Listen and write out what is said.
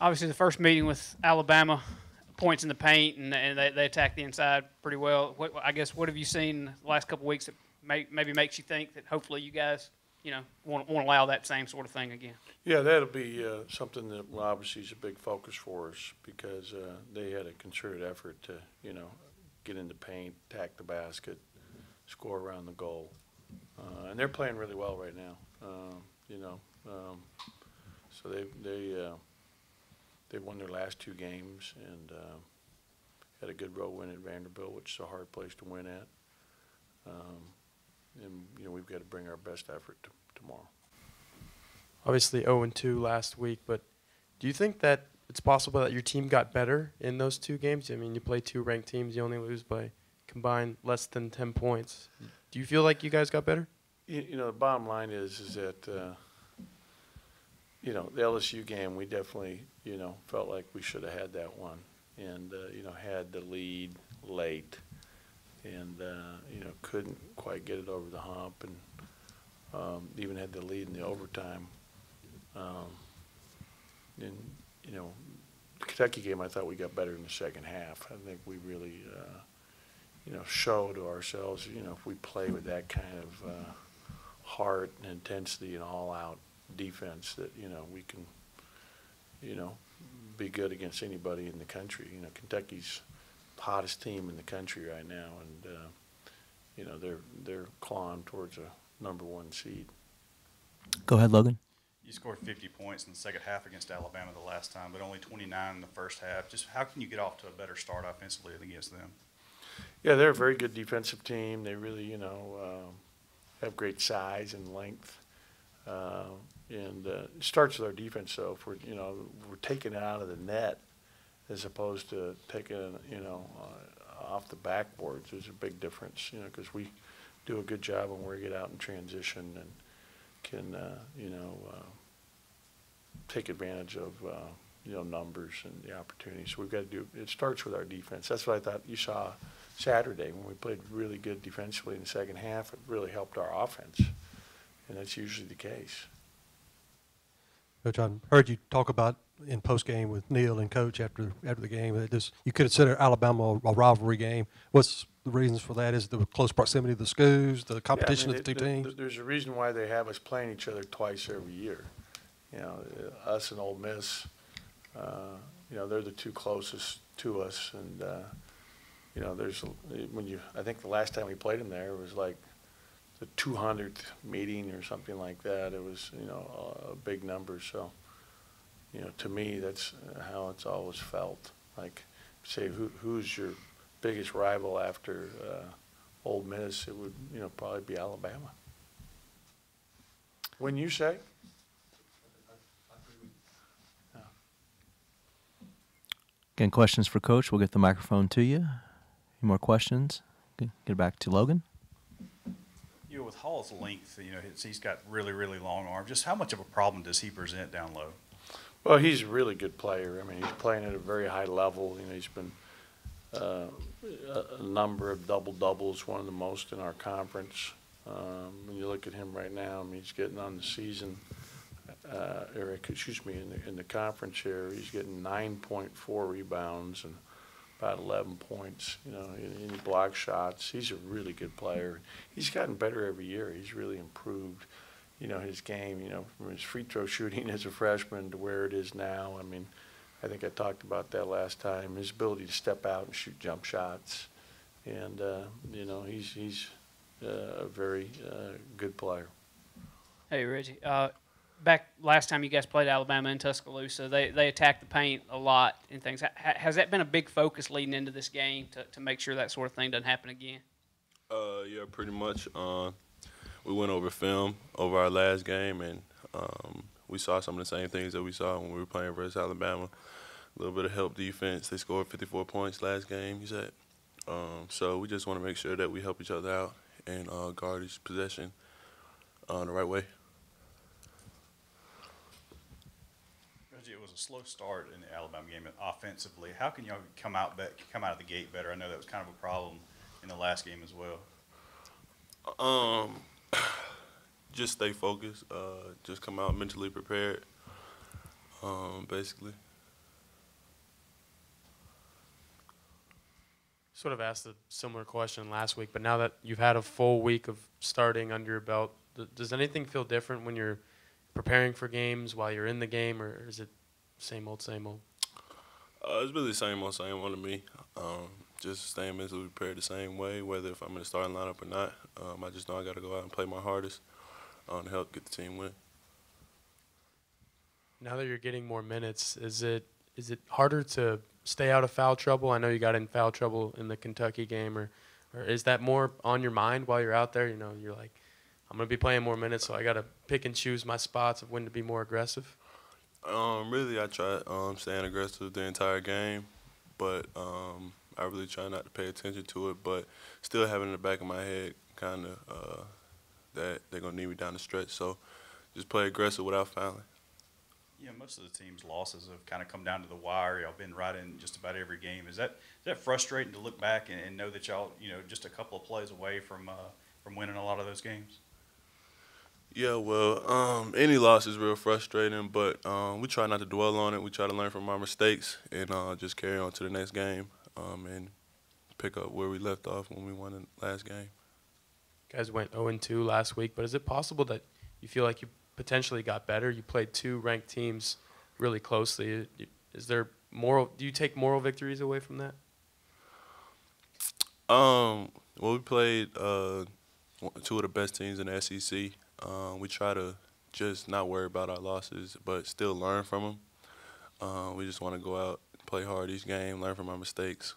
Obviously, the first meeting with Alabama, points in the paint, and they attack the inside pretty well. I guess what have you seen the last couple of weeks that maybe makes you think that hopefully you guys, won't allow that same sort of thing again? Yeah, that'll be something that obviously is a big focus for us because they had a concerted effort to, get in the paint, attack the basket, score around the goal, and they're playing really well right now. So they won their last two games and had a good road win at Vanderbilt, which is a hard place to win at. And we've got to bring our best effort tomorrow. Obviously 0-2 last week, but do you think that it's possible that your team got better in those two games? I mean, you play two ranked teams, you only lose by combined less than 10 points. Do you feel like you guys got better? The bottom line is that, the LSU game, we definitely, felt like we should have had that one and, had the lead late and, couldn't quite get it over the hump and even had the lead in the overtime. And, the Kentucky game, I thought we got better in the second half. I think we really, show to ourselves, if we play with that kind of heart and intensity and all-out defense that, we can, be good against anybody in the country. Kentucky's the hottest team in the country right now, and, they're clawing towards a #1 seed. Go ahead, Logan. You scored 50 points in the second half against Alabama the last time, but only 29 in the first half. Just how can you get off to a better start offensively against them? Yeah, they're a very good defensive team. They really, have great size and length. And it starts with our defense, though. If we're taking it out of the net as opposed to taking it, off the backboards, there's a big difference, because we do a good job when we get out in transition and can, take advantage of, numbers and the opportunities. So we've got to do, it starts with our defense. That's what I thought you saw Saturday when we played really good defensively in the second half. It really helped our offense, and that's usually the case. Coach, I heard you talk about in post-game with Neil and Coach after the game that you consider Alabama a rivalry game. What's the reasons for that? Is the close proximity of the schools, the competition of the two teams? There's a reason why they have us playing each other twice every year. Us and Ole Miss, they're the two closest to us, and I think the last time we played them there was like the 200th meeting or something like that. It was, a big number. So, to me, that's how it's always felt. Like, say, who's your biggest rival after Ole Miss? It would, probably be Alabama. When you say? Again, questions for Coach. We'll get the microphone to you. Any more questions? Get it back to Logan. With Hall's length, he's got really, really long arms. Just how much of a problem does he present down low? Well, he's a really good player. I mean, he's playing at a very high level. He's been a number of double-doubles, one of the most in our conference. When you look at him right now, I mean, he's getting on the season, in the conference here, he's getting 9.4 rebounds and about 11 points, in block shots. He's a really good player. He's gotten better every year. He's really improved, his game, from his free throw shooting as a freshman to where it is now. I mean, I think I talked about that last time. His ability to step out and shoot jump shots. And, he's a very good player. Hey, Reggie. Back last time you guys played Alabama in Tuscaloosa, they attacked the paint a lot and things. Has that been a big focus leading into this game to make sure that sort of thing doesn't happen again? Yeah, pretty much. We went over film over our last game, and we saw some of the same things that we saw when we were playing versus Alabama. A little bit of help defense. They scored 54 points last game, you said. So we just want to make sure that we help each other out and guard each possession the right way. It was a slow start in the Alabama game offensively. How can y'all come out of the gate better? I know that was kind of a problem in the last game as well. Just stay focused. Just come out mentally prepared. Basically, sort of asked a similar question last week, but now that you've had a full week of starting under your belt, does anything feel different when you're preparing for games while you're in the game, or is it same old, same old? It's really the same old to me. Just staying mentally prepared the same way, whether if I'm in the starting lineup or not. I just know I got to go out and play my hardest to help get the team win. Now that you're getting more minutes, is it harder to stay out of foul trouble? I know you got in foul trouble in the Kentucky game, or is that more on your mind while you're out there? You know, you're like, I'm going to be playing more minutes, so I got to pick and choose my spots of when to be more aggressive? Really, I try staying aggressive the entire game, but I really try not to pay attention to it, but still having in the back of my head kind of that they're going to need me down the stretch, so just play aggressive without fouling. Yeah, most of the team's losses have kind of come down to the wire. Y'all been right in just about every game. Is that frustrating to look back and know that y'all, just a couple of plays away from winning a lot of those games? Yeah, well, any loss is real frustrating, but we try not to dwell on it. We try to learn from our mistakes and just carry on to the next game and pick up where we left off when we won the last game. You guys went 0-2 last week, but is it possible that you feel like you potentially got better? You played two ranked teams really closely. Is there do you take moral victories away from that? Well, we played two of the best teams in the SEC. We try to just not worry about our losses, but still learn from them. We just want to go out, play hard each game, learn from our mistakes.